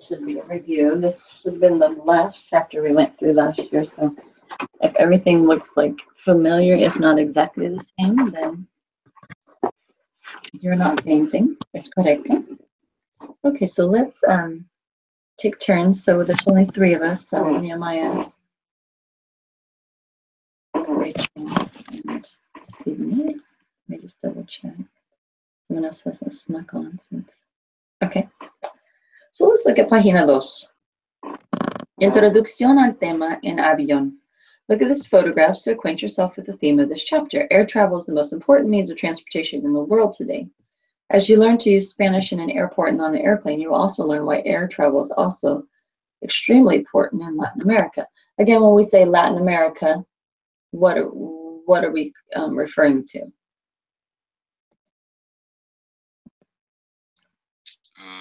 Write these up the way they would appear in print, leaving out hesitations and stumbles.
should be a review. This should have been the last chapter we went through last year. So if everything looks like familiar, if not exactly the same, then you're not saying things. Es correcto. Okay, so let's take turns. So there's only 3 of us, Nehemiah, Rachel, and Stephen. Let me just double check. Someone else hasn't snuck on since. Okay. So let's look at página 2. Introducción al tema en avión. Look at this photographs to acquaint yourself with the theme of this chapter. Air travel is the most important means of transportation in the world today. As you learn to use Spanish in an airport and on an airplane, you will also learn why air travel is also extremely important in Latin America. Again, when we say Latin America, what are we referring to?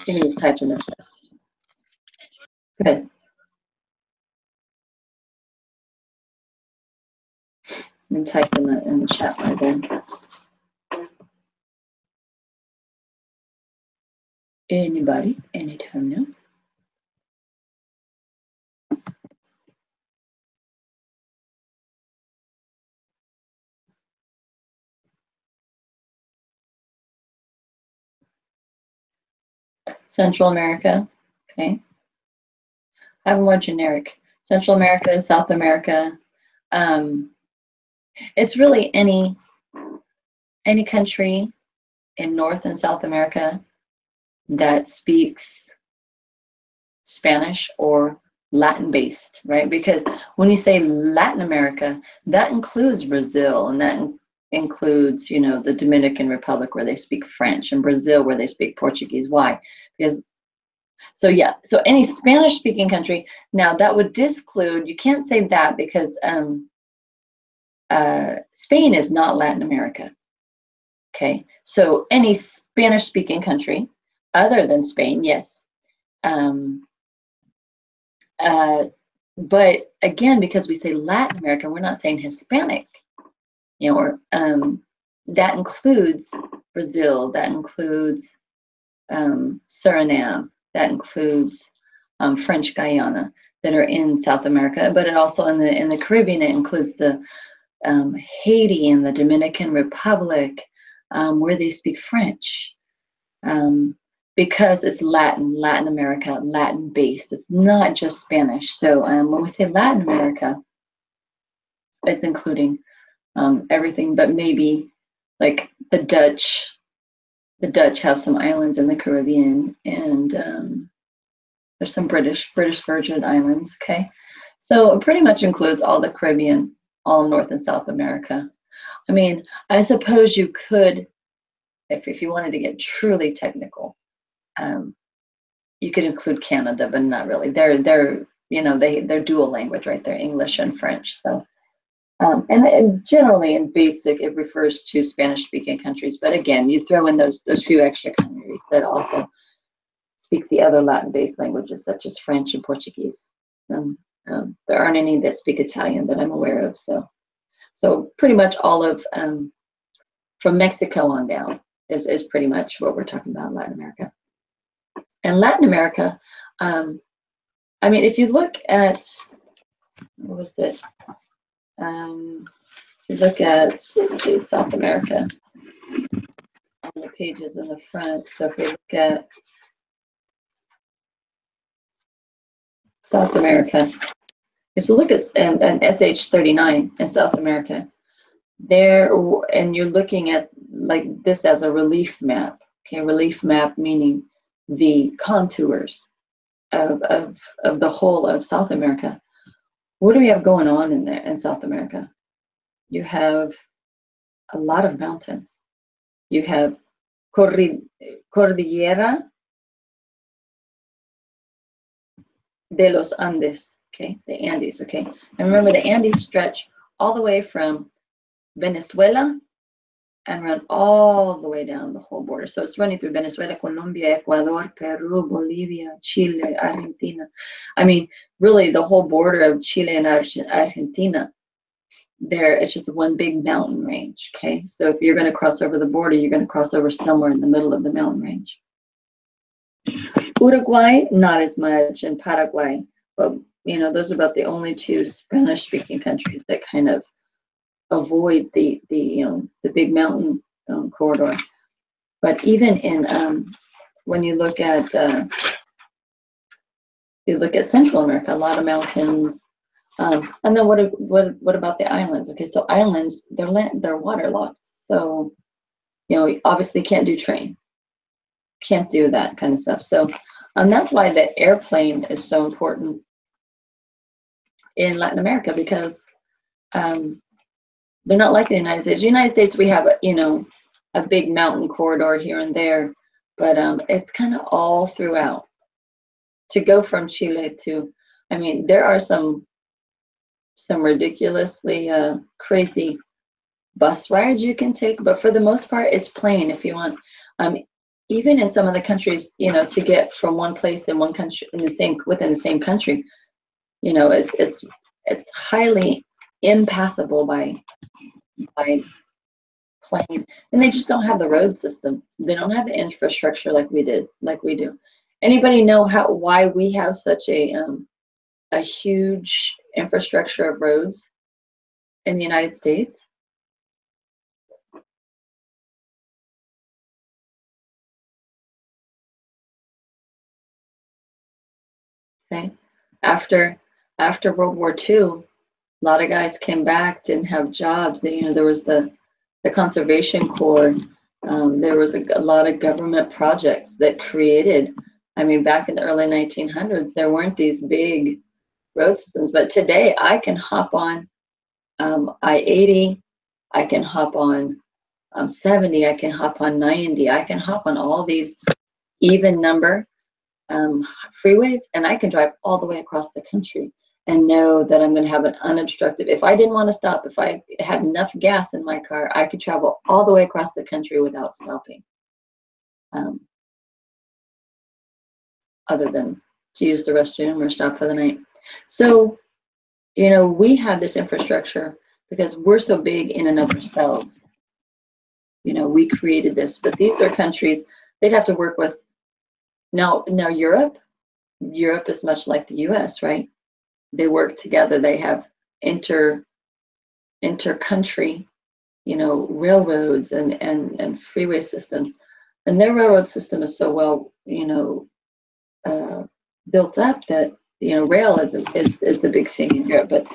You can just type in there. Go ahead. And type in the chat right there. Anybody, anytime now. Central America, okay. I have more generic. Central America, South America. It's really any country in North and South America that speaks Spanish or Latin-based, right? Because when you say Latin America, that includes Brazil, and that includes, you know, the Dominican Republic where they speak French, and Brazil where they speak Portuguese. Why? Because so yeah, so any Spanish-speaking country. Now that would disclude. You can't say that because Spain is not Latin America. Okay, so any Spanish-speaking country other than Spain, yes. But again, because we say Latin America, we're not saying Hispanic. You know, or that includes Brazil. That includes Suriname. That includes French Guiana that are in South America. But it also in the Caribbean, it includes the Haiti and the Dominican Republic, where they speak French, because it's Latin America, Latin based. It's not just Spanish. So when we say Latin America, it's including everything, but maybe like the Dutch. The Dutch have some islands in the Caribbean, and there's some British Virgin Islands. Okay, so it pretty much includes all the Caribbean, all North and South America. I mean, I suppose you could, if you wanted to get truly technical, you could include Canada, but not really. They're you know, they're dual language, right? They're English and French. So and generally in basic it refers to Spanish-speaking countries. But again, you throw in those few extra countries that also speak the other Latin-based languages such as French and Portuguese. There aren't any that speak Italian that I'm aware of. So pretty much all of from Mexico on down is pretty much what we're talking about in Latin America. And Latin America, I mean, if you look at, what was it? If you look at, let's see, South America on the pages in the front. So if we look at South America, so look at an SH39 in South America. There, and you're looking at like this as a relief map. Okay, relief map meaning the contours of the whole of South America. What do we have going on in there in South America? You have a lot of mountains. You have Cordillera de los Andes, okay, the Andes, okay. And remember, the Andes stretch all the way from Venezuela and run all the way down the whole border. So it's running through Venezuela, Colombia, Ecuador, Peru, Bolivia, Chile, Argentina. I mean, really the whole border of Chile and Argentina, there, it's just one big mountain range, okay? So if you're going to cross over the border, you're going to cross over somewhere in the middle of the mountain range. Uruguay, not as much, and Paraguay. But, you know, those are about the only two Spanish-speaking countries that kind of avoid the big mountain corridor. But even in when you look at Central America, a lot of mountains. And then what about the islands? Okay, so islands, they're waterlogged. So, you know, you obviously can't do train, can't do that kind of stuff. So that's why the airplane is so important in Latin America, because they're not like the United States. The United States, we have a big mountain corridor here and there, but it's kind of all throughout. To go from Chile to, I mean, there are some ridiculously crazy bus rides you can take, but for the most part, it's plane if you want. Even in some of the countries, you know, to get from one place in one country within the same country, you know, it's highly impassable by plane, and they just don't have the road system. They don't have the infrastructure like we do. Anybody know why we have such a huge infrastructure of roads in the United States? Okay, after World War II, a lot of guys came back, didn't have jobs. You know, there was the Conservation Corps. There was a lot of government projects that created. I mean, back in the early 1900s, there weren't these big road systems, but today I can hop on I-80, I can hop on 70, I can hop on 90, I can hop on all these even number freeways, and I can drive all the way across the country and know that I'm going to have an unobstructed. If I didn't want to stop, if I had enough gas in my car, I could travel all the way across the country without stopping. Other than to use the restroom or stop for the night. So, you know, we have this infrastructure because we're so big in and of ourselves. You know, we created this, but these are countries they'd have to work with. Now Europe is much like the US, right? They work together. They have inter-country, you know, railroads and freeway systems. And their railroad system is so well, you know, built up that, you know, rail is a big thing in Europe. But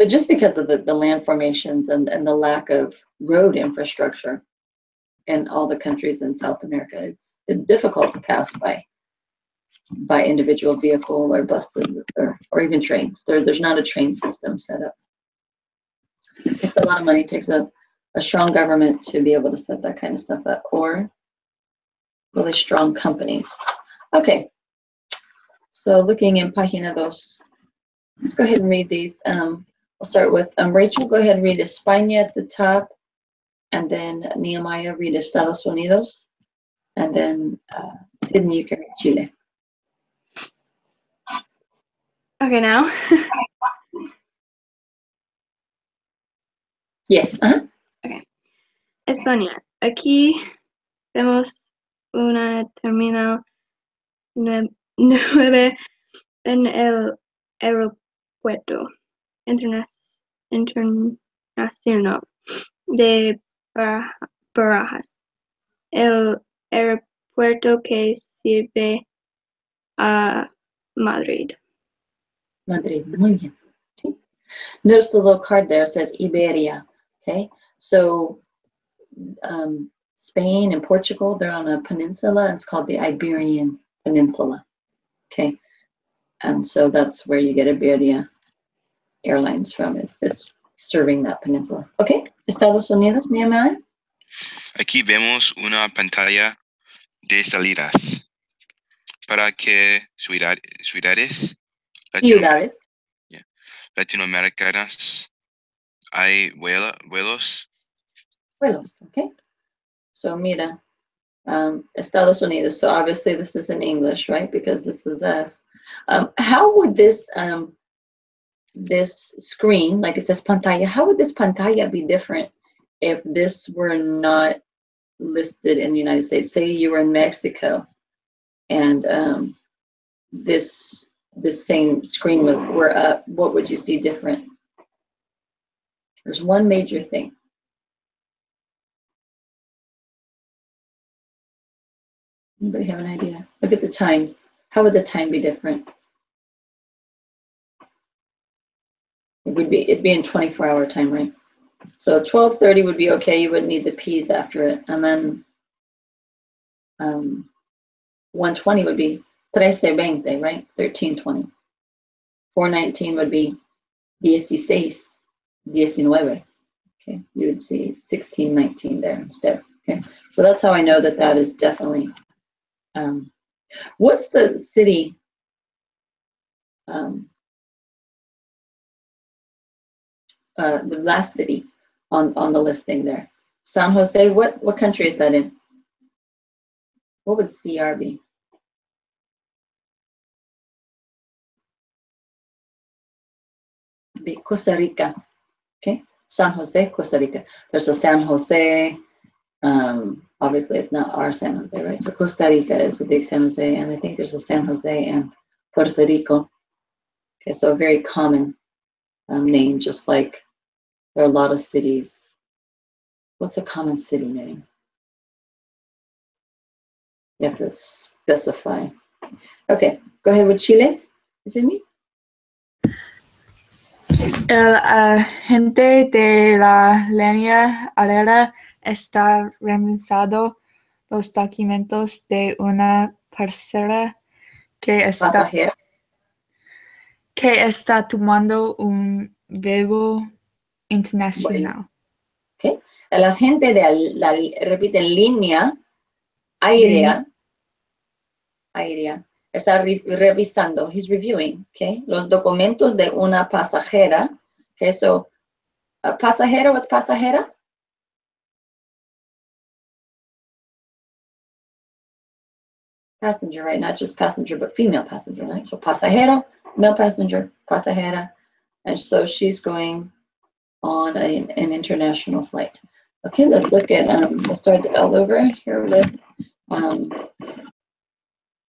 just because of the land formations and the lack of road infrastructure in all the countries in South America, it's difficult to pass by individual vehicle or buses or even trains. There's not a train system set up. It takes a lot of money. It takes a strong government to be able to set that kind of stuff up, or really strong companies. Okay, so looking in Página 2, let's go ahead and read these. We'll start with Rachel, go ahead and read España at the top, and then Nehemiah, read Estados Unidos, and then Sydney, you can read Chile. Okay, now. Yes. Okay. España. Aquí vemos una terminal 9 en el aeropuerto internacional de Barajas. El aeropuerto que sirve a Madrid. Madrid, muy bien. Okay. Notice the little card there says Iberia. Okay, so Spain and Portugal, they're on a peninsula, and it's called the Iberian Peninsula. Okay, and so that's where you get Iberia Airlines from. It's serving that peninsula. Okay, Estados Unidos, Nehemiah. Aquí vemos una pantalla de salidas para que ciudades latinoamericanas hay vuelos. Okay. So mira, Estados Unidos. So obviously this is in English, right? Because this is us. How would this screen, like it says pantalla, how would this pantalla be different if this were not listed in the United States? Say you were in Mexico and this same screen were up, what would you see different? There's one major thing. Anybody have an idea? Look at the times. How would the time be different? It'd be in 24-hour time, right? So 12:30 would be okay. You wouldn't need the P's after it. And then 1:20 would be 13:20, right? 13:20. 4:19 would be 16:19. Okay, you would see 16:19 there instead. Okay, so that's how I know that that is definitely. What's the city? The last city on the listing there, San Jose. What country is that in? What would CR be? Be Costa Rica. Okay, San Jose, Costa Rica. There's a San Jose. Obviously, it's not our San Jose, right? So Costa Rica is a big San Jose, and I think there's a San Jose and Puerto Rico. Okay, so a very common name, just like there are a lot of cities. What's a common city name? You have to specify. Okay, go ahead with Chile. Is it me? El agente de la línea aérea está revisando los documentos de una parcera que está tomando un vuelo internacional. Okay. El agente de repite, línea aérea está revisando, he's reviewing, okay, los documentos de una pasajera. Okay, so pasajero, what's pasajera? Passenger, right? Not just passenger, but female passenger, right? So pasajero, male passenger, pasajera. And so she's going on an international flight. Okay, let's look at, we'll start all over here with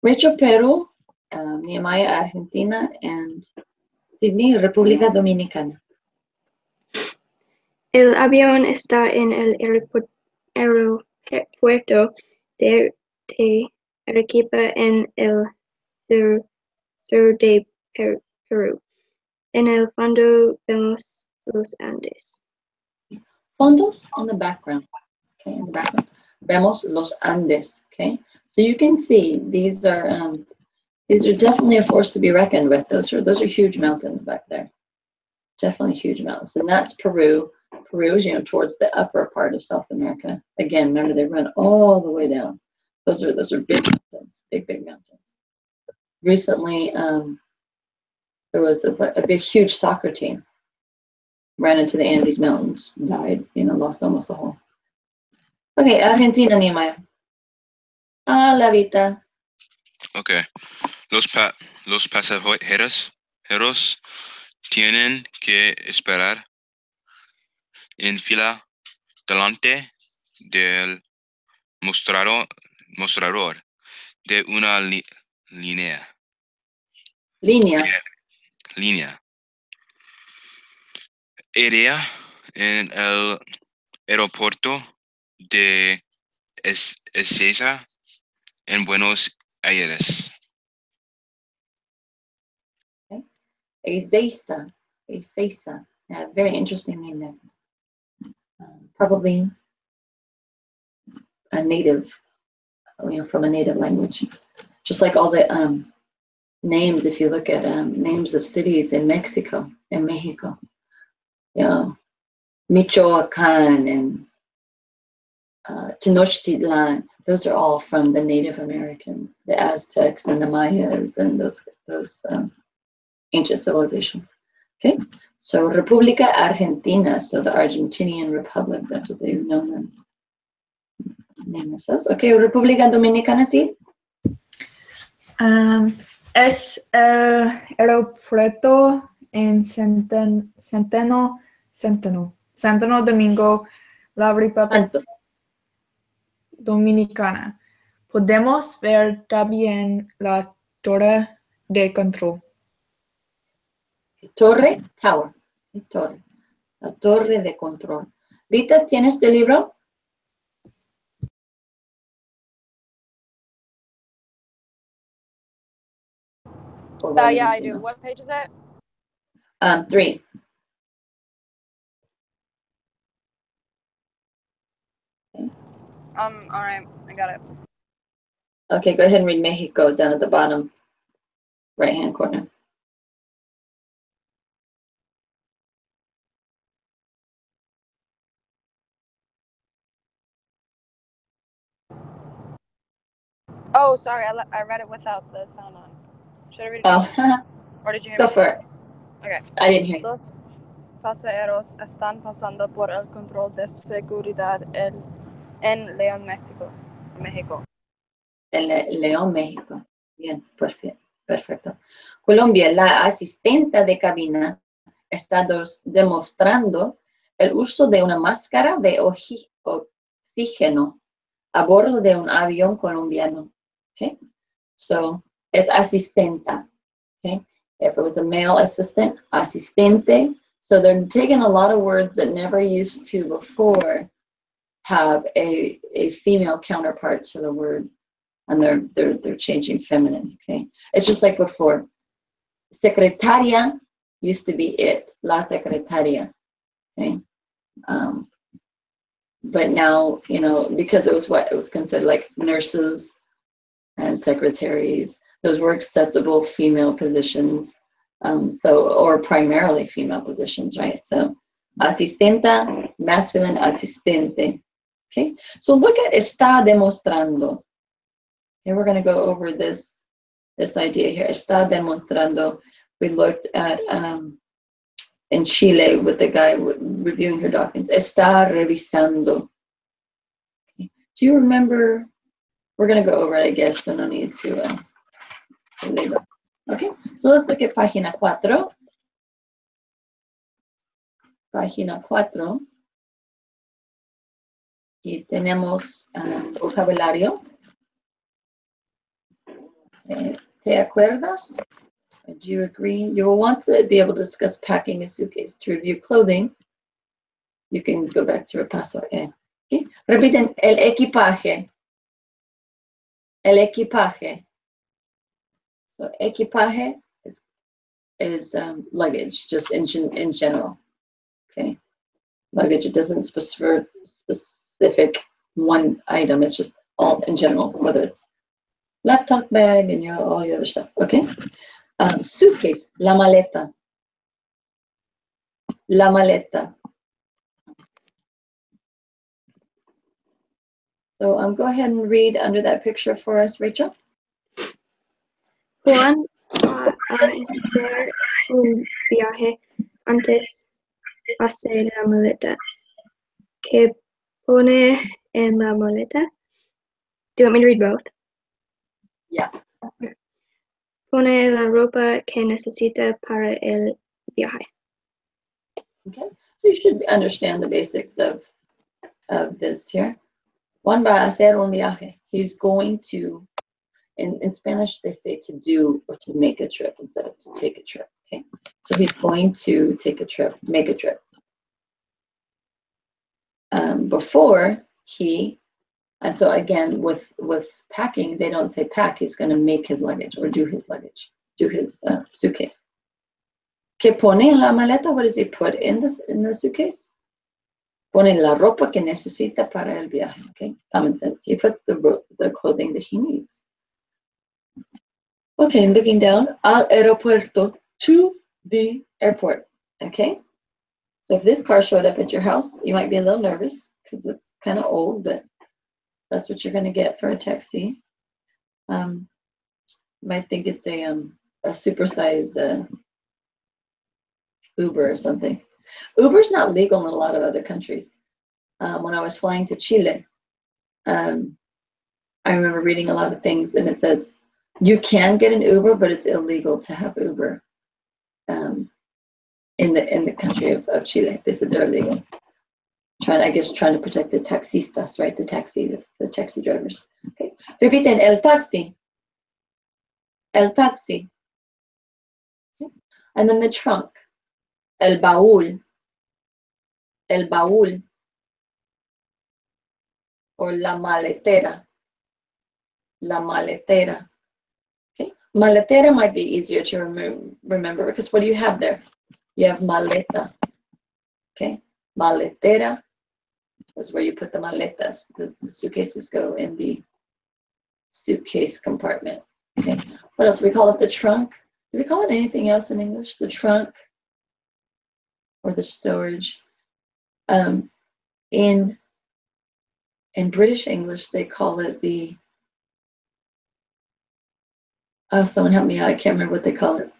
Rachel, Peru, Nehemiah, Argentina, and Sydney, República Dominicana. El avión está en el aeropuerto de Arequipa en el sur de Perú. En el fondo vemos los Andes. Fondos on the background. Okay, in the background. Vemos los Andes. Okay, so you can see these are definitely a force to be reckoned with. Those are huge mountains back there. Definitely huge mountains, and that's Peru. Peru is, towards the upper part of South America. Again, remember they run all the way down. Those are big mountains, big mountains. Recently, there was a big, huge soccer team ran into the Andes Mountains, died, lost almost the whole. Okay, Argentina, Nehemiah. La Vita. Okay. Los pasajeros tienen que esperar en fila delante del mostrador de una línea aérea en el aeropuerto de Ezeiza en Buenos Aires. Okay. Ezeiza. Yeah, very interesting name there. Probably a native, from a native language. Just like all the names, if you look at names of cities in Mexico, Michoacan and Tenochtitlan, those are all from the Native Americans, the Aztecs and the Mayas and those ancient civilizations. Okay, so República Argentina, so the Argentinian Republic, that's what they've known them. Name themselves. Okay, República Dominicana, sí. Es el aeropuerto en Centeno Domingo, la República Dominicana. Podemos ver también la Torre de control. Torre, tower. Torre. La torre de control. Vita, ¿tienes tu libro? Yeah, I do. What page is it? 3. All right, I got it. Okay, go ahead and read Mexico down at the bottom right-hand corner. Oh, sorry, I read it without the sound on. Should I read it again? Oh, Or did you hear go me? for it. Okay. I didn't hear you. Los pasajeros están pasando por el control de seguridad en León, México. León, México. Bien, perfecto. Colombia, la asistente de cabina está demostrando el uso de una máscara de oxígeno a bordo de un avión colombiano. Okay, so es asistenta. Okay, if it was a male assistant, asistente. So they're taking a lot of words that never used to before have a female counterpart to the word, and they're changing feminine. Okay, it's just like before. Secretaria used to be it, la secretaria. Okay, but now, you know, because it was considered like nurses and secretaries, those were acceptable female positions. Or primarily female positions, right? So asistenta, masculine, asistente. Okay, so look at está demostrando. Okay, we're going to go over this idea here. Está demostrando. We looked at in Chile with the guy reviewing her documents. Está revisando. Okay. Do you remember? We're going to go over it, I guess, so no need to labor. Okay, so let's look at página 4. Página 4. Y tenemos vocabulario. ¿Te acuerdas? Do you agree? You will want to be able to discuss packing a suitcase. To review clothing, you can go back to repaso. Okay. Repiten, el equipaje. El equipaje. So equipaje is luggage, just in general. Okay. Luggage, it doesn't specific one item. It's just all in general, whether it's laptop bag and all the other stuff. Okay. Suitcase, la maleta. La maleta. So go ahead and read under that picture for us, Rachel. Juan a hacer un viaje antes hace la maleta. ¿Qué pone en la maleta? Do you want me to read both? Yeah. Pone la ropa que necesita para el viaje. Okay. So you should understand the basics of this here. Juan va a hacer un viaje. He's going to, in Spanish, they say to do or to make a trip instead of to take a trip. Okay. So he's going to take a trip, make a trip. Before and so again, with packing, they don't say pack. He's going to make his luggage or do his luggage, do his suitcase. ¿Qué pone en la maleta? What does he put in the suitcase? Pone la ropa que necesita para el viaje. Okay, common sense. He puts the clothing that he needs. Okay, looking down, al aeropuerto, to the airport. Okay, so if this car showed up at your house, you might be a little nervous because it's kind of old, but that's what you're going to get for a taxi. You might think it's a supersized Uber or something. Uber's not legal in a lot of other countries. When I was flying to Chile, I remember reading a lot of things, and it says you can get an Uber, but it's illegal to have Uber in the country of Chile. They said they're illegal. Trying to protect the taxistas, right? The taxi drivers. Okay. Repiten, el taxi. El taxi. Okay? And then the trunk, el baúl, or la maletera, Okay, maletera might be easier to remember because what do you have there? You have maleta. Okay, maletera is where you put the maletas. The suitcases go in the suitcase compartment. Okay, what else? We call it the trunk. Do we call it anything else in English? The trunk or the storage? In British English, they call it the. Oh, someone help me out. I can't remember what they call it.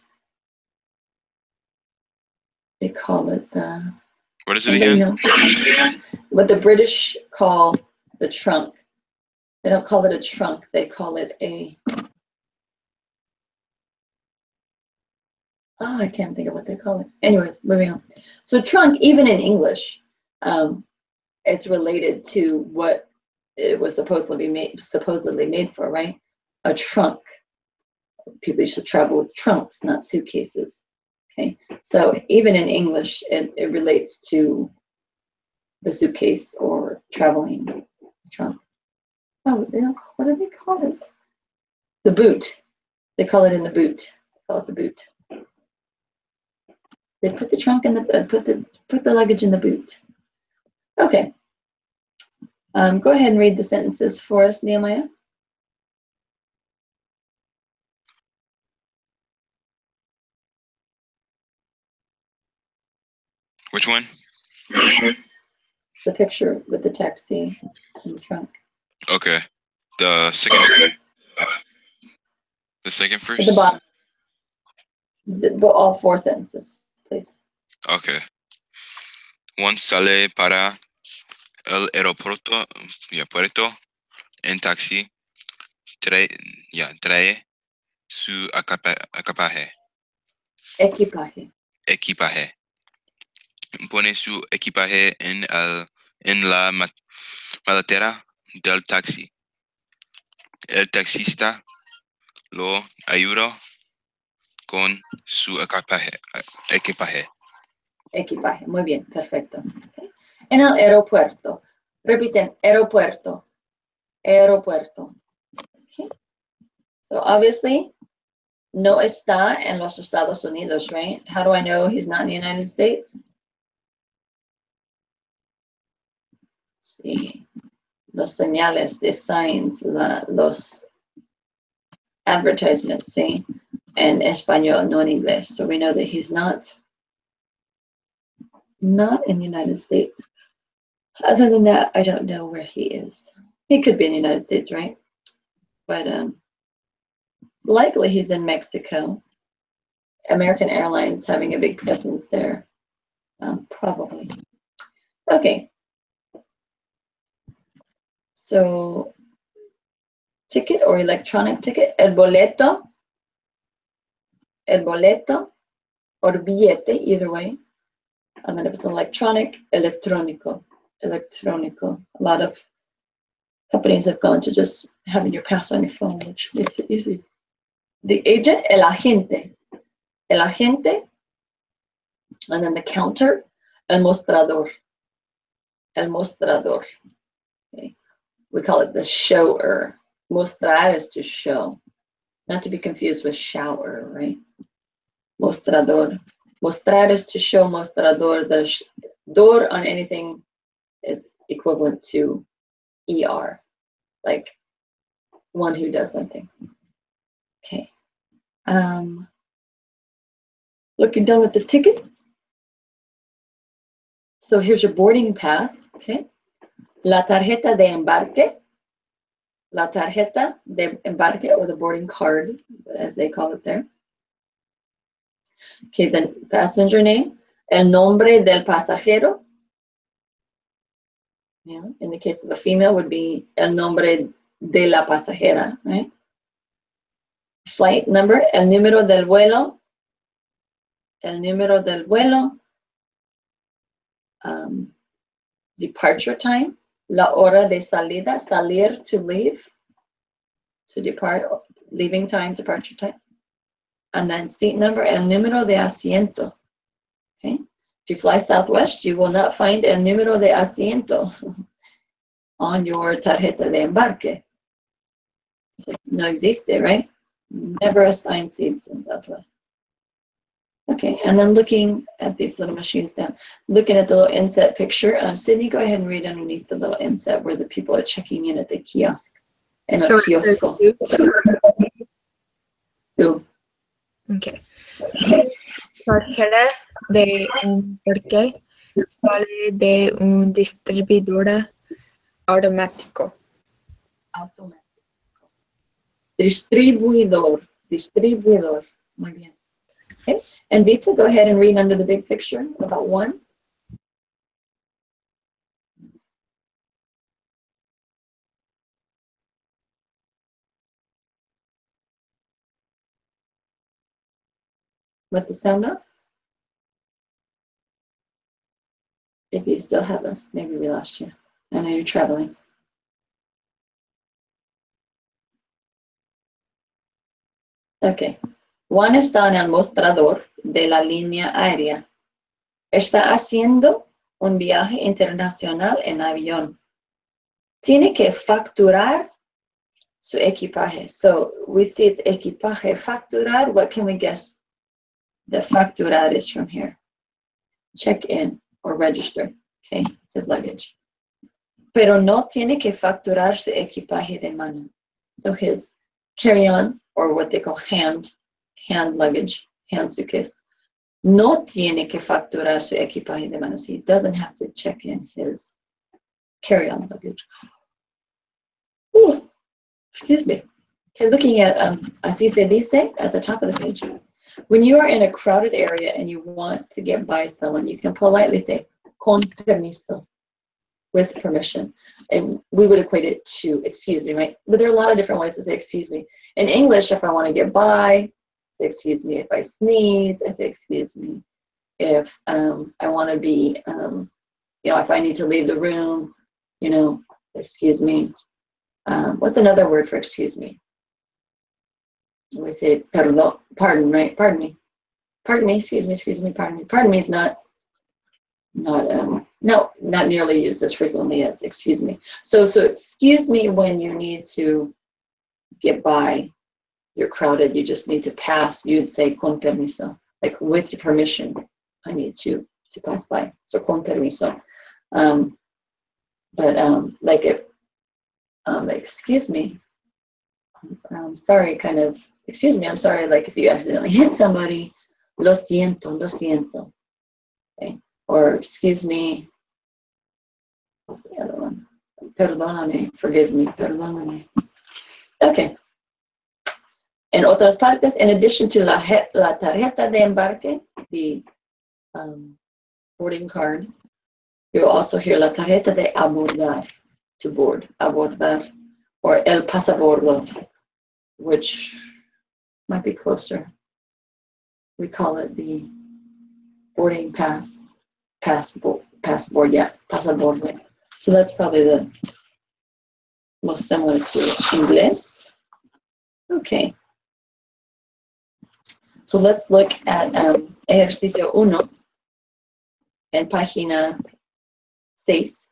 They call it the. What is it again? What the British call the trunk. They don't call it a trunk. They call it a. Oh, I can't think of what they call it. Anyways, moving on. So trunk, even in English, it's related to what it was supposedly made for, right? A trunk. People should travel with trunks, not suitcases. Okay, so even in English, it relates to the suitcase or traveling trunk. Oh, what do they call it? The boot. They call it in the boot. They call it the boot. They put the trunk in the put the luggage in the boot. Okay. Go ahead and read the sentences for us, Nehemiah. Which one? The picture with the taxi and the trunk. Okay. The second. The second first. At the bottom. All 4 sentences, please. Okay. Juan sale para el aeropuerto, puerto en taxi. Trae su equipaje. Pone su equipaje en la maletera del taxi. El taxista lo ayudó con su equipaje. Muy bien, perfecto. Okay. En el aeropuerto. Repiten, aeropuerto. Okay. So obviously, no está en los Estados Unidos, right? How do I know he's not in the United States? Sí. Los señales, the signs, los advertisements, sí, en español, no en inglés. So we know that he's not in the United States. Other than that, I don't know where he is. He could be in the United States, right? But it's likely he's in Mexico. American Airlines having a big presence there. Probably. Okay. So, ticket or electronic ticket, el boleto, or billete, either way. And then if it's electronic, electrónico. A lot of companies have gone to just having your pass on your phone, which makes it easy. The agent, el agente, and then the counter, el mostrador. Okay. We call it the shower. Mostrar is to show, not to be confused with shower, right? Mostrador. Mostrar is to show, mostrador. The door on anything is equivalent to ER, like one who does something. Okay. Looking down at the ticket. So here's your boarding pass, okay? La tarjeta de embarque. La tarjeta de embarque, or the boarding card, as they call it there. Okay, then passenger name. El nombre del pasajero. Yeah, in the case of a female, would be el nombre de la pasajera, right? Flight number, el número del vuelo. Departure time, la hora de salida, salir, to leave, to depart, leaving time, departure time. and then seat number and número de asiento. Okay? If you fly Southwest, you will not find el número de asiento on your tarjeta de embarque. No existe, right? Never assign seats in Southwest. Okay, and then looking at these little machines down, looking at the little inset picture, Sydney, go ahead and read underneath the little inset where the people are checking in at the kiosk. And So a it says kiosco. two. Okay. So, tarjeta de embarque sale de un distribuidor automático. Distribuidor. Muy bien. Okay. And Vita, go ahead and read under the big picture about one. With the sound up. If you still have us, maybe we lost you. I know you're traveling. Okay. Juan está en el mostrador de la línea aérea. Está haciendo un viaje internacional en avión. Tiene que facturar su equipaje. So we see it's equipaje. Facturar, what can we guess the facturar is from here? Check in or register, okay, his luggage. Pero no tiene que facturar su equipaje de mano. So his carry-on, or what they call hand luggage, hand suitcase, no tiene que facturar su equipaje de mano. So he doesn't have to check in his carry-on luggage. Ooh, excuse me. Okay, looking at así se dice at the top of the page. When you are in a crowded area and you want to get by someone, you can politely say, con permiso, with permission. And we would equate it to excuse me, right? But there are a lot of different ways to say excuse me. In English, if I want to get by, I say excuse me. If I sneeze, I say excuse me. If I want to be, if I need to leave the room, excuse me. What's another word for excuse me? We say pardon, right? Pardon me, excuse me, pardon me. Pardon me is not nearly used as frequently as excuse me. So excuse me when you need to get by, you're crowded, you just need to pass, you'd say con permiso, like with your permission, I need to pass by. So con permiso. Like if excuse me, I'm sorry, kind of, excuse me, I'm sorry, like if you accidentally hit somebody, lo siento. Okay. Or excuse me, what's the other one? Perdóname, forgive me, perdóname. Okay. En otras partes, in addition to la tarjeta de embarque, the boarding card, you'll also hear la tarjeta de abordar, to board, abordar, or el pasabordo, which might be closer. We call it the boarding passport, yeah, pasabordo. So that's probably the most similar to English. Okay. So let's look at ejercicio 1 en página 6.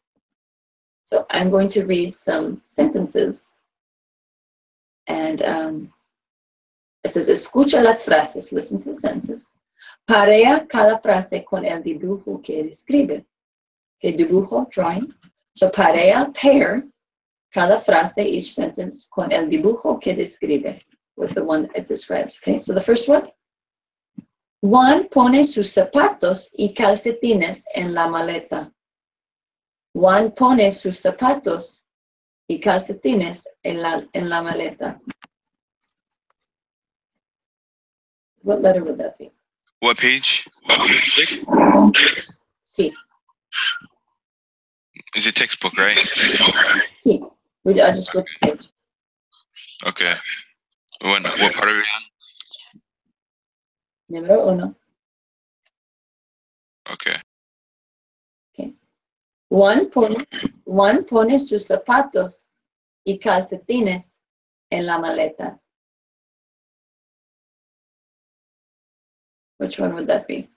So I'm going to read some sentences. And it says, escucha las frases, listen to the sentences. Parea cada frase con el dibujo que describe. Okay, dibujo, drawing. So parea, pair, cada frase, each sentence, con el dibujo que describe, with the one it describes. Okay, so the first one. Juan pone sus zapatos y calcetines en la maleta. Juan pone sus zapatos y calcetines en la maleta. What letter would that be? What page? Sí. Is it textbook, right? Sí. I just flipped the page. Okay. What part are we on? Número 1. Okay. Okay. Juan pone sus zapatos y calcetines en la maleta. Which one would that be?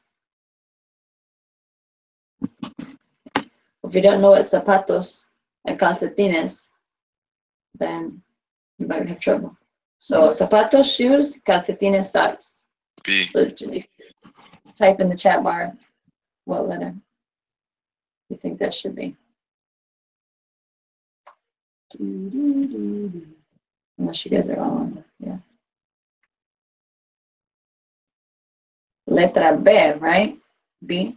If you don't know what zapatos and calcetines, then you might have trouble. So zapatos, shoes, calcetines, socks. B. So type in the chat bar what letter you think that should be. Unless you guys are all on the, yeah. Letra B, right? B.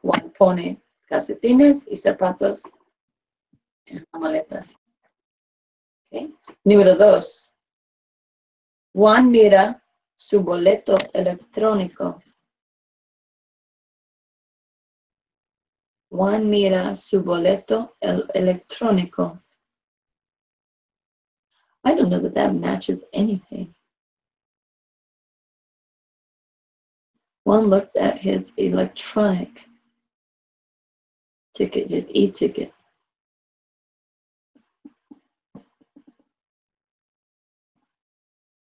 Juan pone calcetines y zapatos en la maleta. Okay. Número 2. Juan mira su boleto electrónico. Juan mira su boleto electrónico. I don't know that that matches anything. One looks at his electronic ticket, his e-ticket.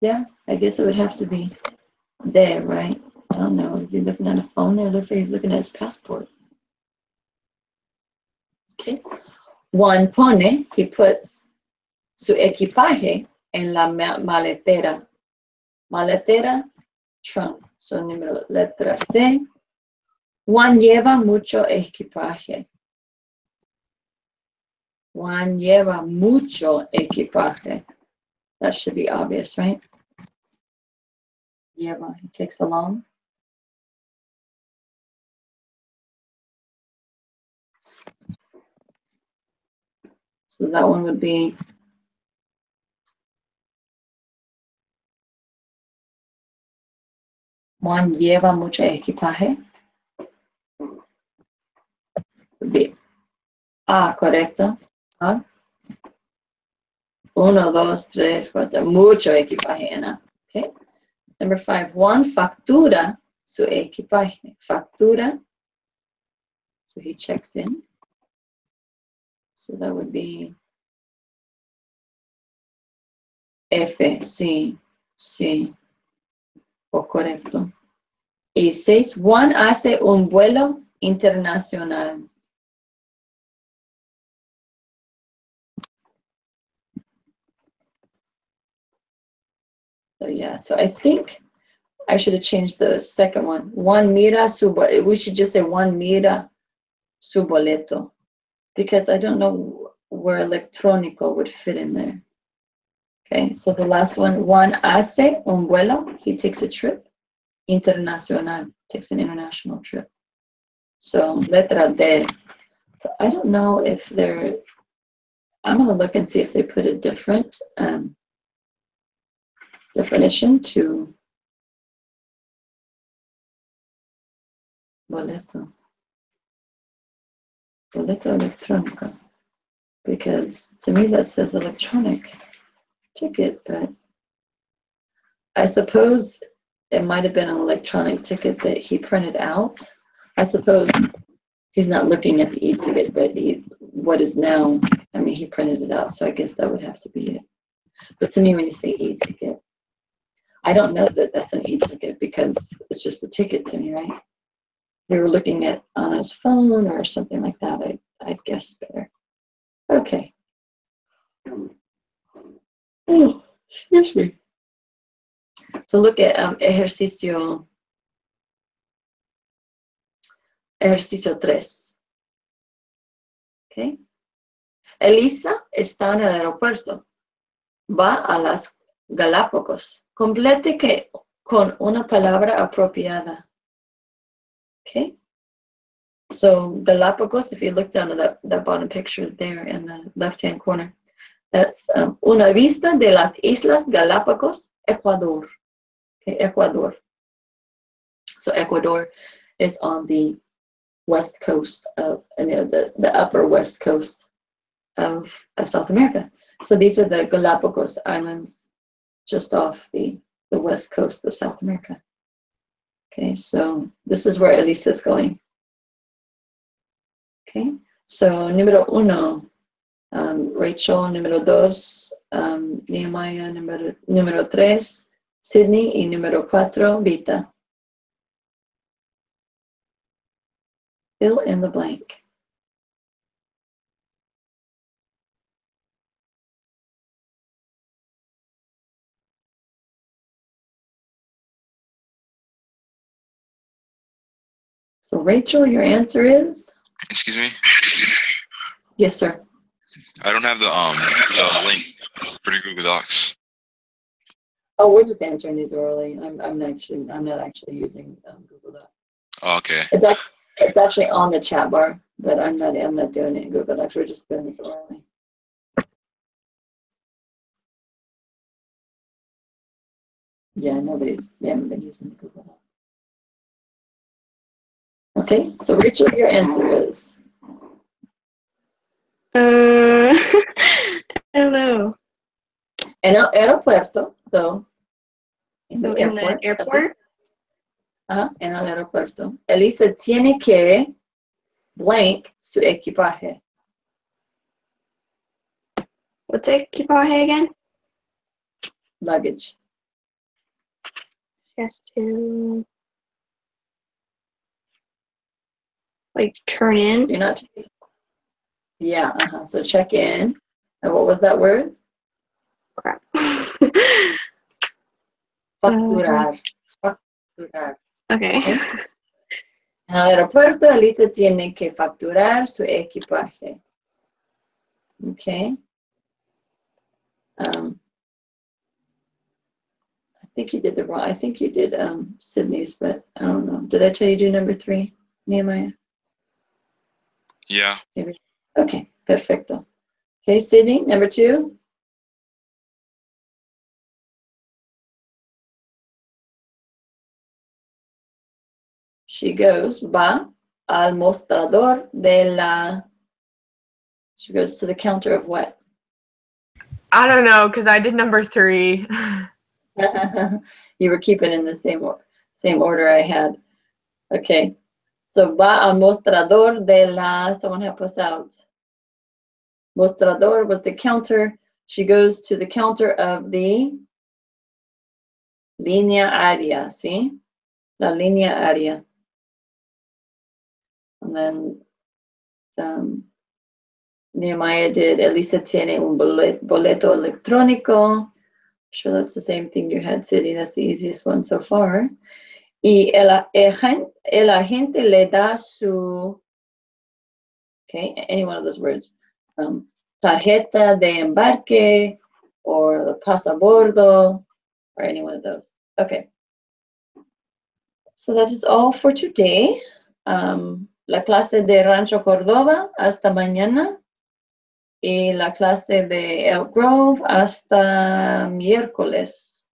Yeah, I guess it would have to be there, right? I don't know. Is he looking at a phone there? It looks like he's looking at his passport. Okay. Juan pone, he puts su equipaje en la maletera. Maletera, trunk. So número letra C. Juan lleva mucho equipaje. Juan lleva mucho equipaje. That should be obvious, right? Lleva, he takes along. So that one would be Juan lleva mucho equipaje. Would be A, correcto. A. 1, 2, 3, 4. Mucho equipaje en A. Okay. Number 5. Juan factura su equipaje. Factura. So he checks in. So that would be F, sí, sí. O correcto. Y 6. Juan hace un vuelo internacional. So yeah, so I think I should have changed the second one. Juan mira su, we should just say Juan mira su boleto, because I don't know where electrónico would fit in there. Okay, so the last one, Juan hace un vuelo, he takes a trip. Internacional, takes an international trip. So letra D. So I don't know if they're, I'm gonna look and see if they put a different definition to boleto. Boleto electrónico. Because to me that says electronic ticket, but I suppose it might have been an electronic ticket that he printed out. I suppose he's not looking at the e-ticket, but what is now, I mean, he printed it out, so I guess that would have to be it. But to me, when you say e-ticket, I don't know that that's an e-ticket because it's just a ticket to me, right? If we were looking at on his phone or something like that, I'd guess better. Okay. Oh, excuse me. So look at ejercicio 3. Okay. Elisa está en el aeropuerto. Va a las Galápagos. Complete que con una palabra apropiada. Okay. So Galápagos, if you look down at that bottom picture there in the left-hand corner, that's una vista de las Islas Galápagos, Ecuador. Okay, Ecuador. So Ecuador is on the west coast of the upper west coast of South America. So these are the Galapagos Islands, just off the west coast of South America. Okay, so this is where Elisa is going. Okay, so número 1, Rachel, número 2, Nehemiah, número 3, Sydney, y número 4, Vita. Fill in the blank. So Rachel, your answer is? Excuse me? Yes, sir. I don't have the link for the Google Docs. Oh, we're just answering these orally. I'm not actually using Google Docs. Oh, okay. It's actually on the chat bar, but I'm not doing it in Google Docs. We're just doing this orally. Yeah, they haven't been using the Google Docs. Okay, so Rachel, your answer is? I don't know. En el aeropuerto, so in So the in airport. the airport? En el aeropuerto. Elisa tiene que blank su equipaje. What's equipaje again? Luggage. She has to like turn in. So you're not taking. Yeah, so check in. And what was that word? Crap. Facturar. Facturar. Okay. En el aeropuerto, Elisa tiene que facturar su equipaje. Okay. I think you did the wrong. I think you did Sydney's, but I don't know. Did I tell you to do number 3, Nehemiah? Yeah. Maybe. Okay, perfecto. Okay, Sydney, number 2. She goes, va al mostrador de la. She goes to the counter of what? I don't know, because I did number 3. You were keeping in the same order I had. Okay. So va al mostrador de la. Someone help us out. Mostrador was the counter. She goes to the counter of the línea área, ¿sí? La línea área. And then Nehemiah did, Elisa tiene un boleto electrónico. I'm sure that's the same thing you had, City. That's the easiest one so far. Y el agente le da su, okay, any one of those words. Tarjeta de embarque or the pasabordo or any one of those. Okay. So that is all for today. La clase de Rancho Córdoba hasta mañana. Y la clase de Elk Grove hasta miércoles.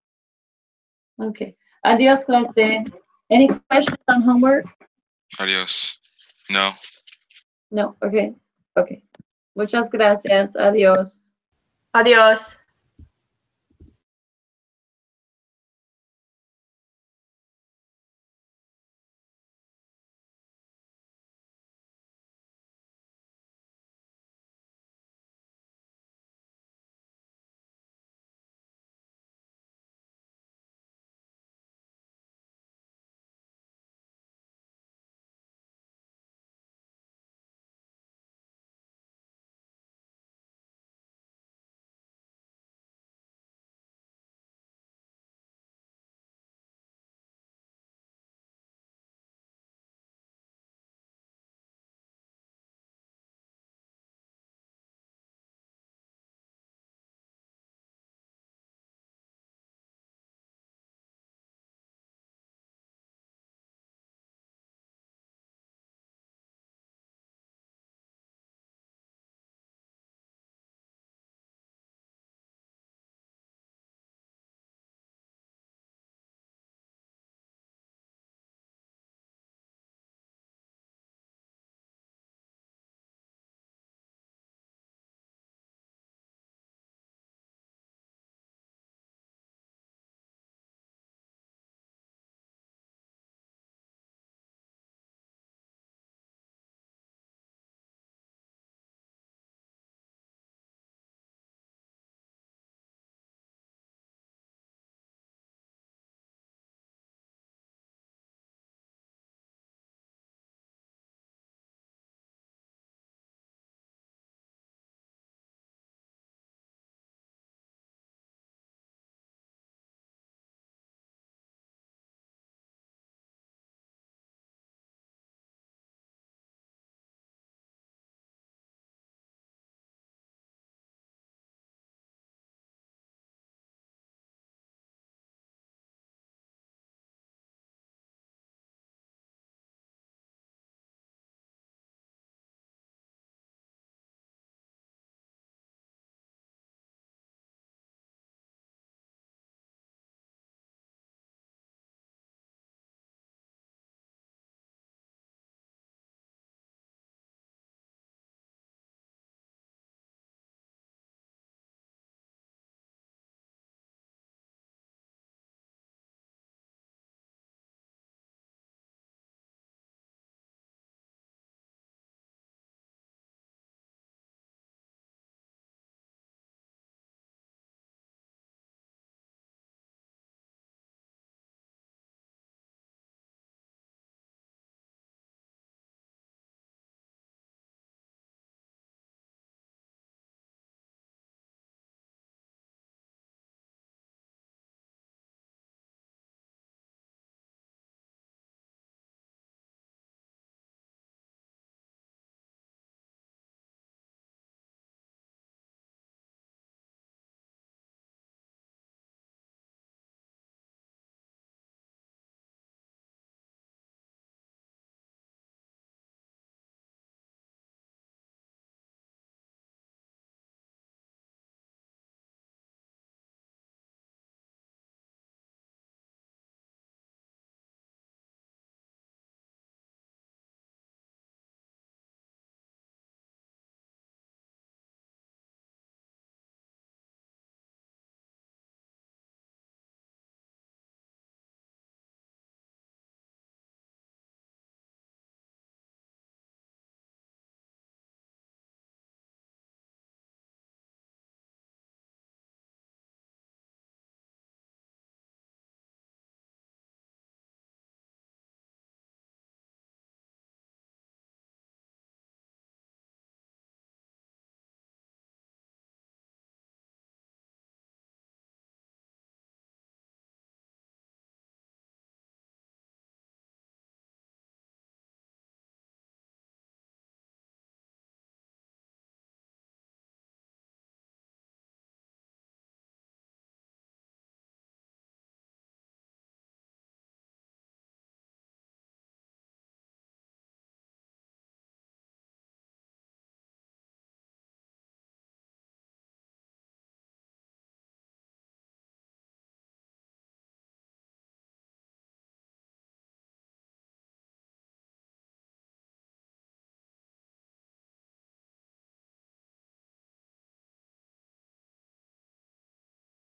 Okay. Adiós, clase. Any questions on homework? Adios. No. No. Okay. Okay. Muchas gracias. Adiós. Adiós.